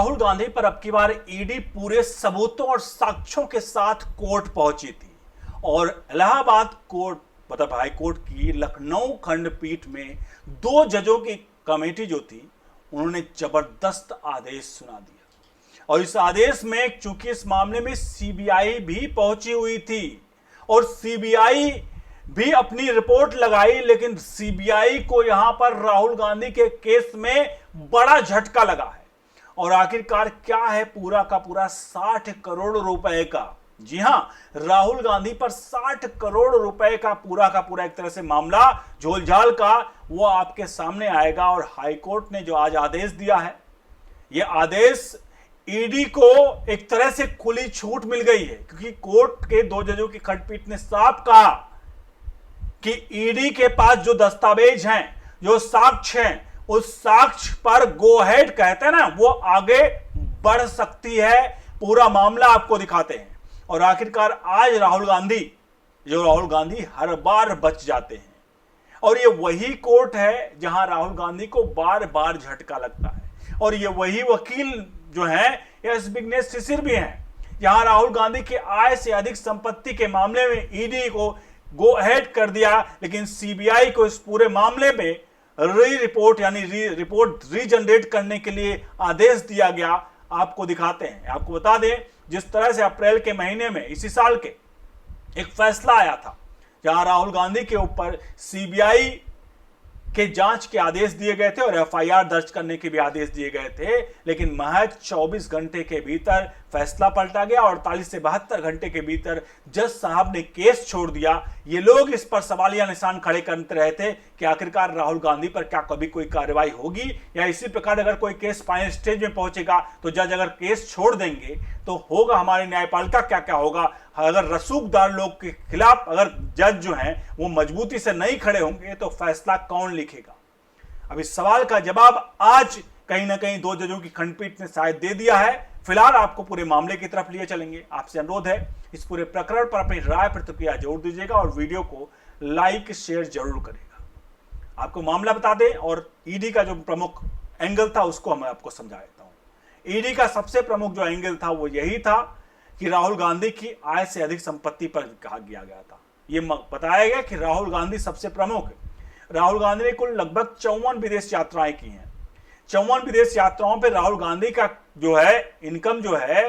राहुल गांधी पर अब की बार ईडी पूरे सबूतों और साक्ष्यों के साथ कोर्ट पहुंची थी और इलाहाबाद कोर्ट मतलब हाई कोर्ट की लखनऊ खंडपीठ में 2 जजों की कमेटी जो थी उन्होंने जबरदस्त आदेश सुना दिया। और इस आदेश में चूंकि इस मामले में सीबीआई भी पहुंची हुई थी और सीबीआई भी अपनी रिपोर्ट लगाई, लेकिन सीबीआई को यहां पर राहुल गांधी के केस में बड़ा झटका लगा है। और आखिरकार क्या है पूरा का पूरा 60 करोड़ रुपए का, जी हां, राहुल गांधी पर 60 करोड़ रुपए का पूरा एक तरह से मामला झोलझाल का, वो आपके सामने आएगा। और हाईकोर्ट ने जो आज आदेश दिया है, ये आदेश ईडी को एक तरह से खुली छूट मिल गई है, क्योंकि कोर्ट के 2 जजों की खंडपीठ ने साफ कहा कि ईडी के पास जो दस्तावेज हैं, जो साक्ष्य हैं, उस साक्ष्य पर गो अहेड कहते हैं ना, वो आगे बढ़ सकती है। पूरा मामला आपको दिखाते हैं। और आखिरकार आज राहुल गांधी हर बार बच जाते हैं। और ये वही कोर्ट है जहां राहुल गांधी को बार बार झटका लगता है। और ये वही वकील जो है एस विघ्नेश शिशिर भी हैं, जहां राहुल गांधी के आय से अधिक संपत्ति के मामले में ईडी को गो अहेड कर दिया, लेकिन सीबीआई को इस पूरे मामले में रिपोर्ट रीजनरेट करने के लिए आदेश दिया गया। आपको दिखाते हैं। आपको बता दें, जिस तरह से अप्रैल के महीने में इसी साल के एक फैसला आया था जहां राहुल गांधी के ऊपर सीबीआई के जांच के आदेश दिए गए थे और एफआईआर दर्ज करने के भी आदेश दिए गए थे, लेकिन महज 24 घंटे के भीतर फैसला पलटा गया और 48 से 72 घंटे के भीतर जज साहब ने केस छोड़ दिया। ये लोग इस पर सवालिया निशान खड़े करते रहे थे कि आखिरकार राहुल गांधी पर क्या कभी कोई कार्रवाई होगी, या इसी प्रकार अगर कोई केस फाइनल स्टेज में पहुंचेगा तो जज अगर केस छोड़ देंगे तो होगा हमारी न्यायपालिका क्या क्या होगा। अगर रसूखदार लोग के खिलाफ अगर जज जो हैं वो मजबूती से नहीं खड़े होंगे तो फैसला कौन लिखेगा। अब इस सवाल का जवाब आज कहीं ना कहीं 2 जजों की खंडपीठ ने शायद दे दिया है। फिलहाल आपको पूरे मामले की तरफ लिए चलेंगे। आपसे अनुरोध है, इस पूरे प्रकरण पर अपनी राय प्रतिक्रिया जरूर दीजिएगा और वीडियो को लाइक शेयर जरूर करेगा। आपको मामला बता दें और ईडी का जो प्रमुख एंगल था उसको मैं आपको समझा देता हूं। ईडी का सबसे प्रमुख जो एंगल था वो यही था कि राहुल गांधी की आय से अधिक संपत्ति पर कहा गया था। ये बताया गया कि राहुल गांधी सबसे प्रमुख है। राहुल गांधी ने कुल लगभग 54 विदेश यात्राएं की हैं। 54 विदेश यात्राओं पर राहुल गांधी का जो है इनकम जो है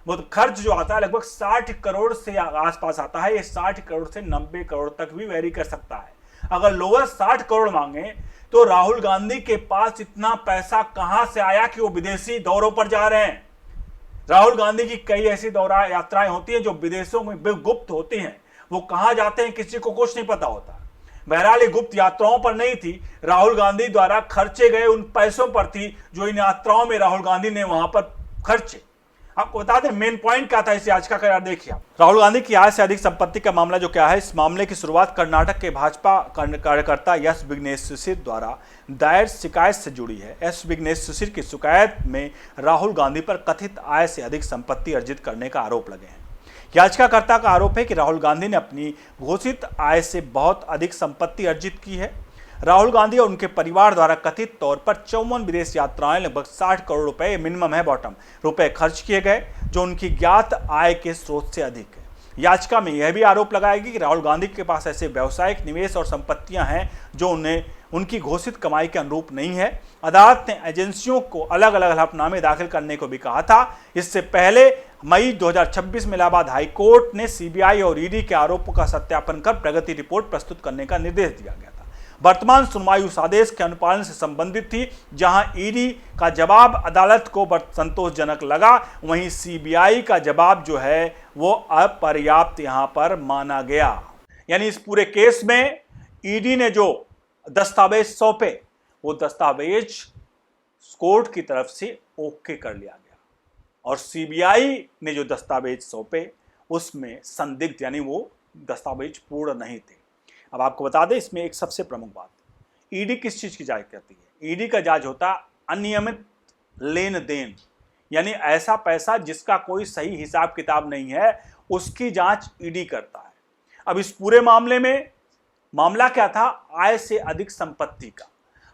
वो खर्च जो आता है लगभग 60 करोड़ से आसपास आता है। ये 60 करोड़ से 90 करोड़ तक भी वेरी कर सकता है। अगर लोअर 60 करोड़ मांगे तो राहुल गांधी के पास इतना पैसा कहां से आया कि वो विदेशी दौरों पर जा रहे हैं। राहुल गांधी की कई ऐसी दौरा यात्राएं होती हैं जो विदेशों में गुप्त होती हैं। वो कहां जाते हैं किसी को कुछ नहीं पता होता। बहरहाल ये गुप्त यात्राओं पर नहीं थी, राहुल गांधी द्वारा खर्चे गए उन पैसों पर थी जो इन यात्राओं में राहुल गांधी ने वहां पर खर्चे। आपको बता दें मेन पॉइंट क्या था इस याचिका का, देखिए राहुल गांधी की आय से अधिक संपत्ति का मामला जो क्या है, इस मामले की शुरुआत कर्नाटक के भाजपा कार्यकर्ता एस विघ्नेश शिशिर द्वारा दायर शिकायत से जुड़ी है। एस विघ्नेश शिशिर की शिकायत में राहुल गांधी पर कथित आय से अधिक संपत्ति अर्जित करने का आरोप लगे हैं। याचिकाकर्ता का आरोप है कि राहुल गांधी ने अपनी घोषित आय से बहुत अधिक संपत्ति अर्जित की है। राहुल गांधी और उनके परिवार द्वारा कथित तौर पर 54 विदेश यात्राएं लगभग 60 करोड़ रुपए, मिनिमम है बॉटम, रुपए खर्च किए गए जो उनकी ज्ञात आय के स्रोत से अधिक है। याचिका में यह भी आरोप लगाया गया कि राहुल गांधी के पास ऐसे व्यावसायिक निवेश और संपत्तियां हैं जो उन्हें उनकी घोषित कमाई के अनुरूप नहीं है। अदालत ने एजेंसियों को अलग अलग हलफनामे दाखिल करने को भी कहा था। इससे पहले मई 2026 में इलाहाबाद हाई कोर्ट ने सीबीआई और ईडी के आरोपों का सत्यापन कर प्रगति रिपोर्ट प्रस्तुत करने का निर्देश दिया गया था। वर्तमान सुनवाई उस आदेश के अनुपालन से संबंधित थी जहां ईडी का जवाब अदालत को संतोषजनक लगा, वहीं सीबीआई का जवाब जो है वो अपर्याप्त यहां पर माना गया। यानी इस पूरे केस में ईडी ने जो दस्तावेज सौंपे वो दस्तावेज कोर्ट की तरफ से ओके कर लिया गया और सीबीआई ने जो दस्तावेज सौंपे उसमें संदिग्ध यानी वो दस्तावेज पूर्ण नहीं थे। अब आपको बता दें इसमें एक सबसे प्रमुख बात, ईडी किस चीज की जांच करती है? ईडी का जांच होता अनियमित लेन देन, यानी ऐसा पैसा जिसका कोई सही हिसाब किताब नहीं है उसकी जांच ईडी करता है। अब इस पूरे मामले में मामला क्या था? आय से अधिक संपत्ति का।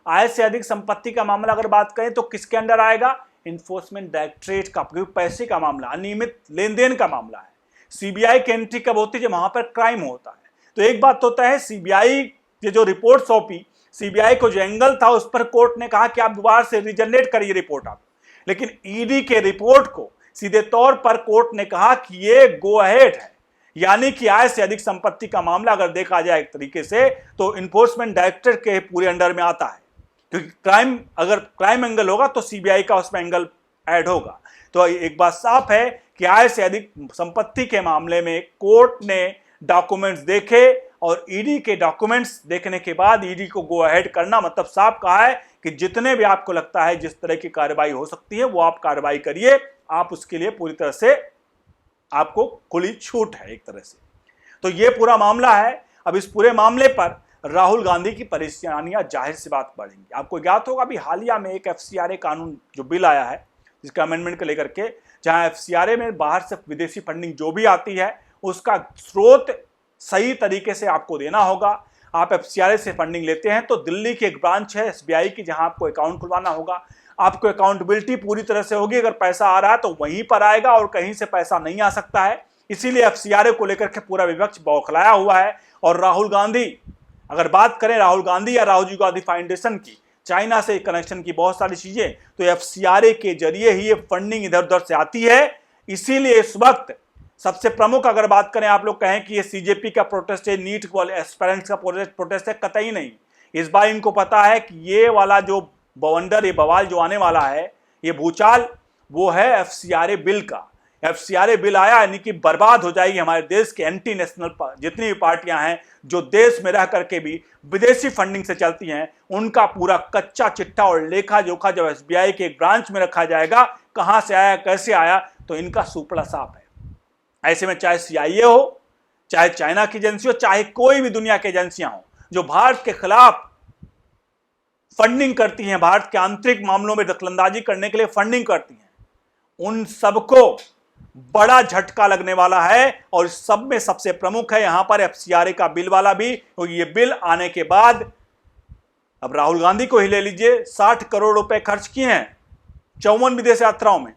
आय से अधिक संपत्ति का मामला अगर बात करें तो किसके अंडर आएगा? इन्फोर्समेंट डायरेक्टरेट का, क्योंकि पैसे का मामला, अनियमित लेन देन का मामला है। सीबीआई की एंट्री कब होती है? जब वहां पर क्राइम होता है। तो एक बात तो तय है, सीबीआई की जो रिपोर्ट सौंपी, सीबीआई को जो एंगल था उस पर कोर्ट ने कहा कि आप दोबारा से रिजनरेट करिए रिपोर्ट आप। लेकिन ईडी के रिपोर्ट को सीधे तौर पर कोर्ट ने कहा कि ये गो अहेड है, यानी कि आय से अधिक संपत्ति का मामला अगर देखा जाए एक तरीके से तो इन्फोर्समेंट डायरेक्टरेट के पूरे अंडर में आता है, क्योंकि क्राइम, अगर क्राइम एंगल होगा तो सीबीआई का उसमें एंगल ऐड होगा। तो एक बात साफ है कि आय से अधिक संपत्ति के मामले में कोर्ट ने डॉक्यूमेंट्स देखे और ईडी के डॉक्यूमेंट्स देखने के बाद ईडी को गो अहेड करना, मतलब साफ कहा है कि जितने भी आपको लगता है जिस तरह की कार्रवाई हो सकती है वो आप कार्रवाई करिए, आप उसके लिए पूरी तरह से आपको खुली छूट है एक तरह से। तो ये पूरा मामला है। अब इस पूरे मामले पर राहुल गांधी की परेशानियां जाहिर सी बात बढ़ेंगी। आपको ज्ञात होगा अभी हालिया में एक एफसीआरए कानून जो बिल आया है जिसका अमेंडमेंट को लेकर के, जहां एफसीआरए में बाहर से विदेशी फंडिंग जो भी आती है उसका स्रोत सही तरीके से आपको देना होगा। आप एफसीआरए से फंडिंग लेते हैं तो दिल्ली की एक ब्रांच है एसबीआई की, जहां आपको अकाउंट खुलवाना होगा। आपको अकाउंटेबिलिटी पूरी तरह से होगी, अगर पैसा आ रहा है तो वहीं पर आएगा और कहीं से पैसा नहीं आ सकता है। इसीलिए एफसीआरए को लेकर के पूरा विपक्ष बौखलाया हुआ है। और राहुल गांधी, अगर बात करें राहुल गांधी या राहुल गांधी फाउंडेशन की, चाइना से कनेक्शन की बहुत सारी चीजें, तो एफसीआरए के जरिए ही ये फंडिंग इधर उधर से आती है। इसीलिए इस वक्त सबसे प्रमुख अगर बात करें, आप लोग कहें कि ये सीजेपी का प्रोटेस्ट है, नीट एस्पिरेंट्स का प्रोटेस्ट है, कतई नहीं। इस बार इनको पता है कि ये वाला जो बवंडर, ये बवाल जो आने वाला है, ये भूचाल, वो है एफसीआरए बिल का। एफसीआरए बिल आया यानी कि बर्बाद हो जाएगी हमारे देश के एंटी नेशनल जितनी भी पार्टियां हैं जो देश में रह करके भी विदेशी फंडिंग से चलती हैं, उनका पूरा कच्चा चिट्ठा और लेखा जोखा जब एसबीआई के एक ब्रांच में रखा जाएगा, कहां से आया, कैसे आया, तो इनका सुपड़ा साफ है। ऐसे में चाहे सीआईए हो, चाहे चाइना की एजेंसी हो, चाहे कोई भी दुनिया की एजेंसियां हो जो भारत के खिलाफ फंडिंग करती हैं, भारत के आंतरिक मामलों में दखलंदाजी करने के लिए फंडिंग करती हैं, उन सबको बड़ा झटका लगने वाला है। और इस सब में सबसे प्रमुख है यहां पर एफसीआरए का बिल वाला भी। तो ये बिल आने के बाद अब राहुल गांधी को ही ले लीजिए, 60 करोड़ रुपए खर्च किए हैं 54 विदेश यात्राओं में।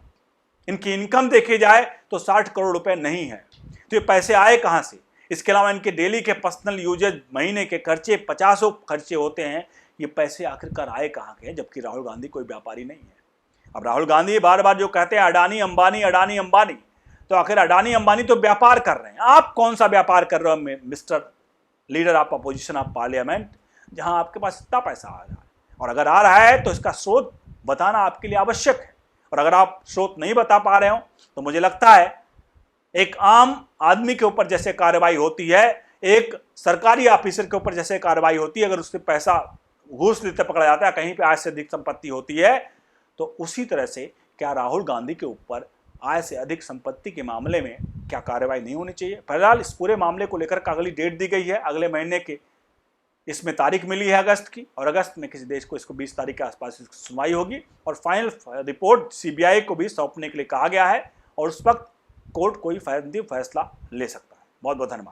इनकी इनकम देखी जाए तो 60 करोड़ रुपए नहीं है। तो ये पैसे आए कहां से? इसके अलावा इनके डेली के पर्सनल यूजेज, महीने के खर्चे, 50 खर्चे होते हैं। ये पैसे आखिरकार आए कहां के? जबकि राहुल गांधी कोई व्यापारी नहीं है। अब राहुल गांधी बार बार जो कहते हैं अडानी अंबानी अडानी अंबानी, तो आखिर अडानी अंबानी तो व्यापार कर रहे हैं। आप कौन सा व्यापार कर रहे हो mister leader of opposition of parliament, जहां आपके पास इतना पैसा आ रहा है? और अगर आ रहा है तो इसका स्रोत बताना आपके लिए आवश्यक है। और अगर आप स्रोत नहीं बता पा रहे हो तो मुझे लगता है एक आम आदमी के ऊपर जैसे कार्रवाई होती है, एक सरकारी ऑफिसर के ऊपर जैसे कार्रवाई होती है, अगर उससे पैसा घूस लेते पकड़ा जाता है, कहीं पे आय से अधिक संपत्ति होती है, तो उसी तरह से क्या राहुल गांधी के ऊपर आय से अधिक संपत्ति के मामले में क्या कार्रवाई नहीं होनी चाहिए? फिलहाल इस पूरे मामले को लेकर अगली डेट दी गई है, अगले महीने के इसमें तारीख मिली है अगस्त की, और अगस्त में किसी देश को इसको 20 तारीख के आसपास इसकी सुनवाई होगी और फाइनल रिपोर्ट सीबीआई को भी सौंपने के लिए कहा गया है। और उस वक्त कोर्ट कोई फैसला ले सकता है। बहुत बहुत धन्यवाद।